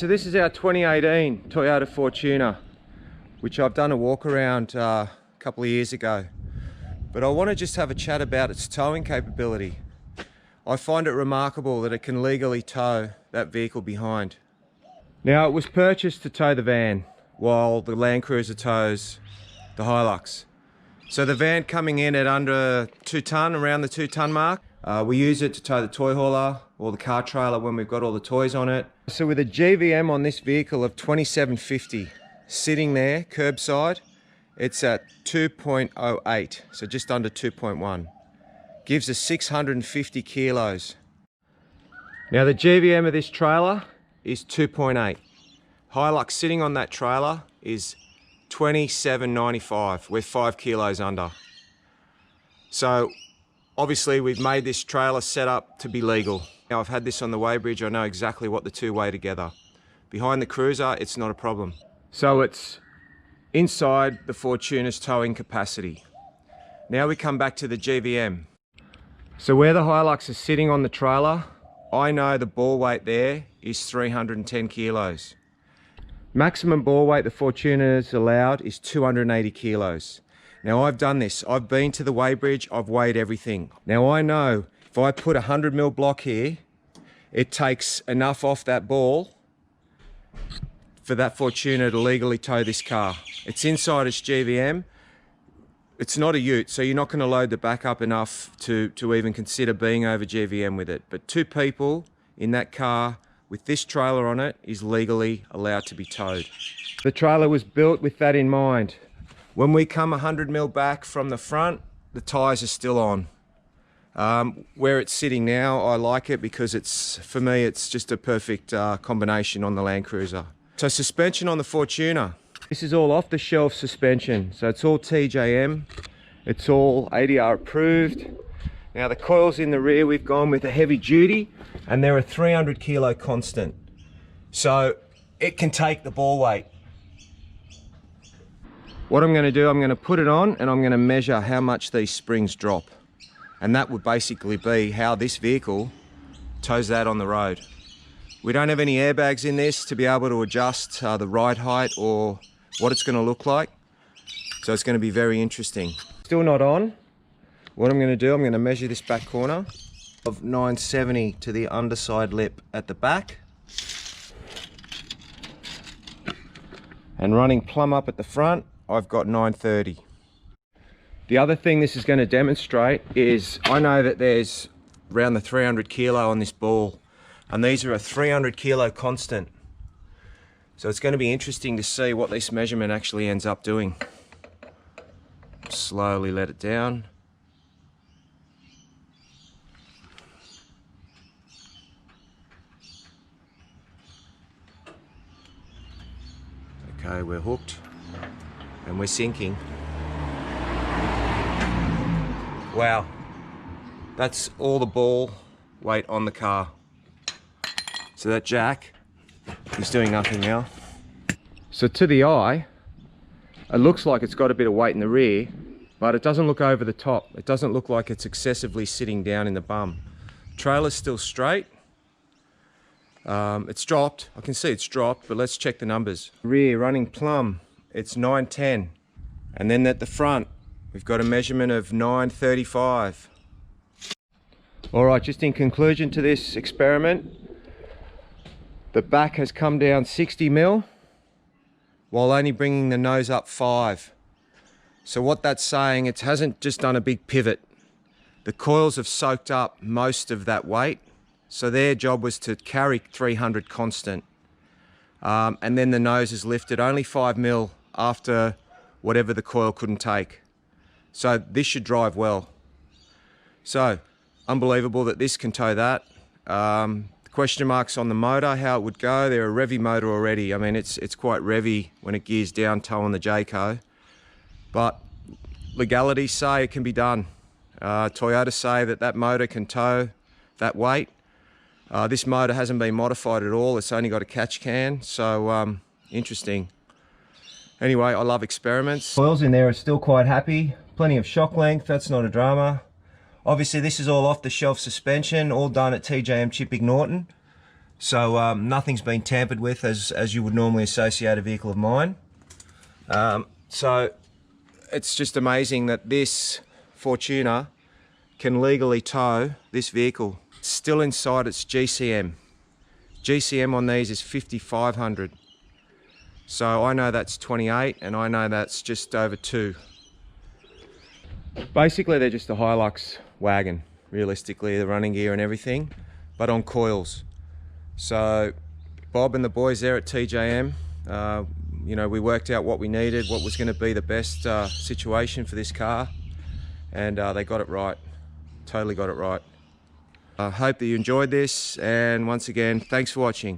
So this is our 2018 Toyota Fortuner, which I've done a walk around a couple of years ago. But I want to just have a chat about its towing capability. I find it remarkable that it can legally tow that vehicle behind. Now, it was purchased to tow the van, while the Land Cruiser tows the Hilux. So the van coming in at under 2 tonne, around the 2 tonne mark. We use it to tow the toy hauler or the car trailer when we've got all the toys on it. So with a GVM on this vehicle of 2750 sitting there curbside, it's at 2.08, so just under 2.1. Gives us 650 kilos. Now the GVM of this trailer is 2.8. Hilux sitting on that trailer is 2795. We're 5 kilos under. So obviously we've made this trailer set up to be legal. Now I've had this on the weighbridge, I know exactly what the two weigh together. Behind the Cruiser, it's not a problem. So it's inside the Fortuner's towing capacity. Now we come back to the GVM. So where the Hilux is sitting on the trailer, I know the ball weight there is 310 kilos. Maximum ball weight the Fortuner's allowed is 280 kilos. Now I've done this, I've been to the weighbridge, I've weighed everything. Now I know if I put a 100mm block here, it takes enough off that ball for that Fortuner to legally tow this car. It's inside its GVM. It's not a ute, so you're not going to load the back up enough to even consider being over GVM with it. But 2 people in that car with this trailer on it is legally allowed to be towed. The trailer was built with that in mind. When we come 100mm back from the front, the tyres are still on. Where it's sitting now, I like it because for me, it's just a perfect combination on the Land Cruiser. So suspension on the Fortuner. This is all off-the-shelf suspension. So it's all TJM. It's all ADR approved. Now the coils in the rear, we've gone with a heavy duty, and they're a 300 kilo constant. So it can take the ball weight. What I'm going to do, I'm going to put it on and I'm going to measure how much these springs drop. And that would basically be how this vehicle tows that on the road. We don't have any airbags in this to be able to adjust the ride height or what it's going to look like. So it's going to be very interesting. Still not on. What I'm going to do, I'm going to measure this back corner of 970 to the underside lip at the back. And running plumb up at the front, I've got 930. The other thing this is going to demonstrate is I know that there's around the 300 kilo on this ball, and these are a 300 kilo constant. So it's going to be interesting to see what this measurement actually ends up doing. Slowly let it down. Okay, we're hooked and we're sinking. Wow, that's all the ball weight on the car. So that jack is doing nothing now. So to the eye, it looks like it's got a bit of weight in the rear, but it doesn't look over the top. It doesn't look like it's excessively sitting down in the bum. Trailer's still straight. It's dropped. I can see it's dropped, but let's check the numbers. Rear running plumb, it's 910. And then at the front, we've got a measurement of 935. All right, just in conclusion to this experiment, the back has come down 60mm while only bringing the nose up 5. So what that's saying, it hasn't just done a big pivot. The coils have soaked up most of that weight. So their job was to carry 300 constant. And then the nose is lifted only 5mm after whatever the coil couldn't take. So this should drive well. So unbelievable that this can tow that. Question marks on the motor, how it would go. They're a revvy motor already. I mean, it's quite revvy when it gears down towing the Jayco. But legalities say it can be done. Toyota say that motor can tow that weight. This motor hasn't been modified at all. It's only got a catch can, so interesting. Anyway, I love experiments. Coils in there are still quite happy. Plenty of shock length, that's not a drama. Obviously this is all off the shelf suspension, all done at TJM Chipping Norton. So nothing's been tampered with as you would normally associate a vehicle of mine. So it's just amazing that this Fortuner can legally tow this vehicle. It's still inside its GCM. GCM on these is 5,500. So I know that's 28 and I know that's just over 2. Basically they're just a Hilux wagon, realistically, the running gear and everything, but on coils. So Bob and the boys there at TJM, you know, we worked out what we needed, what was going to be the best situation for this car, and they got it right, totally got it right. I hope that you enjoyed this, and once again, thanks for watching.